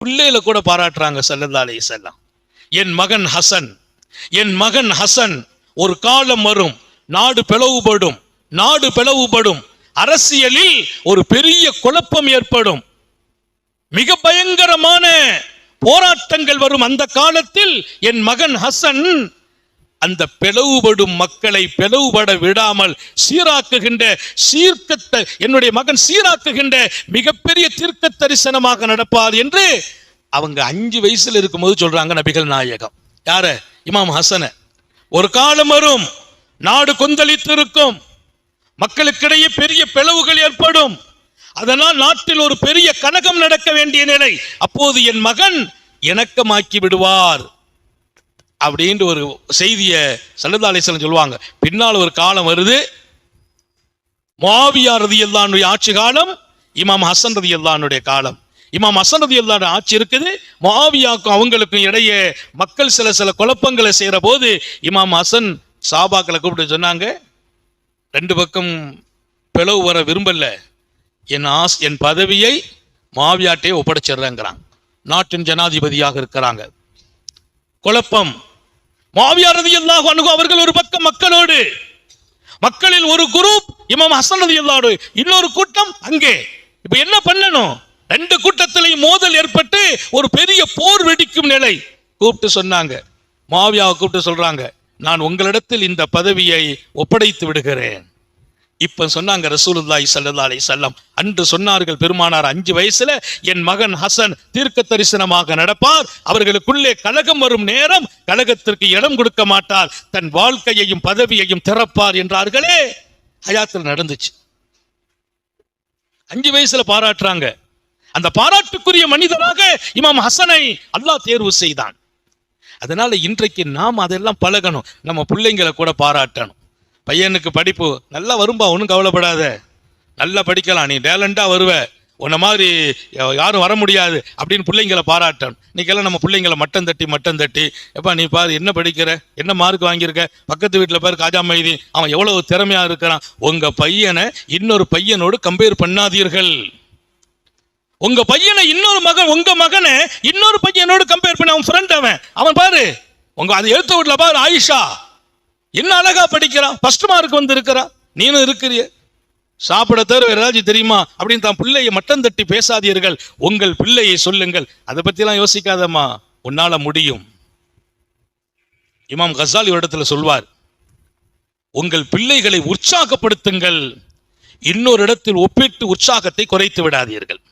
பிள்ளைகளை கூட பாராட்டுறாங்க ஸல்லல்லாஹு அலைஹி வஸல்லம். என் மகன் ஹசன் ஒரு காலம் வரும், நாடு பிளவுபடும், அரசியலில் ஒரு பெரிய குழப்பம் ஏற்படும், மிக பயங்கரமான போராட்டங்கள் வரும். அந்த காலத்தில் என் மகன் ஹசன் அந்த பிளவுபடும் மக்களை பிளவுபட விடாமல் என்னுடைய மகன் சீராக்குகின்ற மிகப்பெரிய தீர்க்க தரிசனமாக நடப்பார் என்று அவங்க 5 வயசுல இருக்கும்போது சொல்றாங்க நபிகள் நாயகம். யார? இமாம் ஹசன. ஒரு காலம் வரும், நாடு கொந்தளித்திருக்கும், மக்களுக்கிடையே பெரிய பிளவுகள் ஏற்படும், அதனால் நாட்டில் ஒரு பெரிய கலகம் நடக்க வேண்டிய நிலை. அப்போது என் மகன் இணக்கமாக்கி விடுவார் அப்படின்னு ஒரு செய்தியை ஸல்லல்லாஹு அலைஹி வஸல்லம் சொல்லுவாங்க. பின்னால் ஒரு காலம் வருது, முஆவியா ரலியல்லாஹு அன்ஹு ஆட்சி காலம், இமாம் ஹசன் ரலியல்லாஹு அன்ஹுடைய காலம். இமாம் ஹசன் ரலியல்லாஹு அன்ஹு ஆட்சி இருக்குது. முஆவியாவுக்கும் அவங்களுக்கும் இடையே மக்கள் சில குழப்பங்களை செய்யற போது இமாம் ஹசன் சஹாபாக்களை கூப்பிட்டு சொன்னாங்க, 2 பக்கம் பிளவு வர விரும்பல, என் பதவியை முஆவியாட்டே ஒப்படைச்சிடுறேங்கிறாங்க. நாட்டின் ஜனாதிபதியாக இருக்கிறாங்க. குழப்பம். முஆவியா ரலியல்லாஹு அன்ஹு அவர்கள் ஒரு பக்கம் மக்களோடு, மக்களில் ஒரு குரூப் இமாம் ஹசன் ரலியல்லாஹு அன்ஹு, இன்னொரு கூட்டம் அங்கே. இப்ப என்ன பண்ணணும்? 2 கூட்டத்திலையும் மோதல் ஏற்பட்டு ஒரு பெரிய போர் வெடிக்கும் நிலை. கூப்பிட்டு சொன்னாங்க, முஆவியாவை கூப்பிட்டு சொல்றாங்க, நான் உங்களிடத்தில் இந்த பதவியை ஒப்படைத்து விடுகிறேன். இப்ப சொன்னாங்க ரசூலுல்லாஹி ஸல்லல்லாஹு அலைஹி வஸல்லம், அன்று சொன்னார்கள் பெருமானார் 5 வயசுல என் மகன் ஹசன் தீர்க்க தரிசனமாக நடப்பார், அவர்களுக்குள்ளே கலகம் வரும் நேரம் கலகத்திற்கு இடம் கொடுக்க மாட்டார், தன் வாழ்க்கையையும் பதவியையும் திறப்பார் என்றார்களே. ஹயாத்தில் நடந்துச்சு. 5 வயசுல பாராட்டுறாங்க. அந்த பாராட்டுக்குரிய மனிதராக இமாம் ஹசனை அல்லாஹ் தேர்வு செய்தான். அதனால இன்றைக்கு நாம் அதெல்லாம் பழகணும். நம்ம பிள்ளைங்களை கூட பாராட்டணும். பையனுக்கு படிப்பு நல்லா வரும்பா, ஒன்றும் கவலைப்படாத, நல்லா படிக்கலாம், நீ டேலண்டா வருவ, உன்ன மாதிரி யாரும் வர முடியாது அப்படின்னு பிள்ளைங்களை பாராட்டணும். இன்னைக்கெல்லாம் நம்ம பிள்ளைங்களை மட்டம் தட்டி எப்பா நீ பாரு என்ன படிக்கிற, என்ன மார்க் வாங்கியிருக்க, பக்கத்து வீட்டில் பாரு காஜா மைதி, அவன் எவ்வளவு திறமையா இருக்கிறான். உங்க பையனை இன்னொரு பையனோடு கம்பேர் பண்ணாதீர்கள். உங்க பையனை உங்க மகனை இன்னொரு பையனோடு கம்பேர் பண்ண. அவன் ஃப்ரெண்ட், அவன் பாரு உங்க அது எழுத்து வீட்டுல பாரு ஆயிஷா என்ன அழகா படிக்கிறான், ஃபர்ஸ்ட் மார்க் வந்து இருக்கிறான், நீனும் இருக்கிறிய, சாப்பிட தவிர வேற ஏதாச்சும் தெரியுமா அப்படின்னு தான் பிள்ளையை மட்டம் தட்டி பேசாதீர்கள். உங்கள் பிள்ளையை சொல்லுங்கள், அதை பத்தி எல்லாம் யோசிக்காதம்மா, உன்னால முடியும். இமாம் கஸாலி ஒரு இடத்துல சொல்வார், உங்கள் பிள்ளைகளை உற்சாகப்படுத்துங்கள், இன்னொரு இடத்தில் ஒப்பிட்டு உற்சாகத்தை குறைத்து விடாதீர்கள்.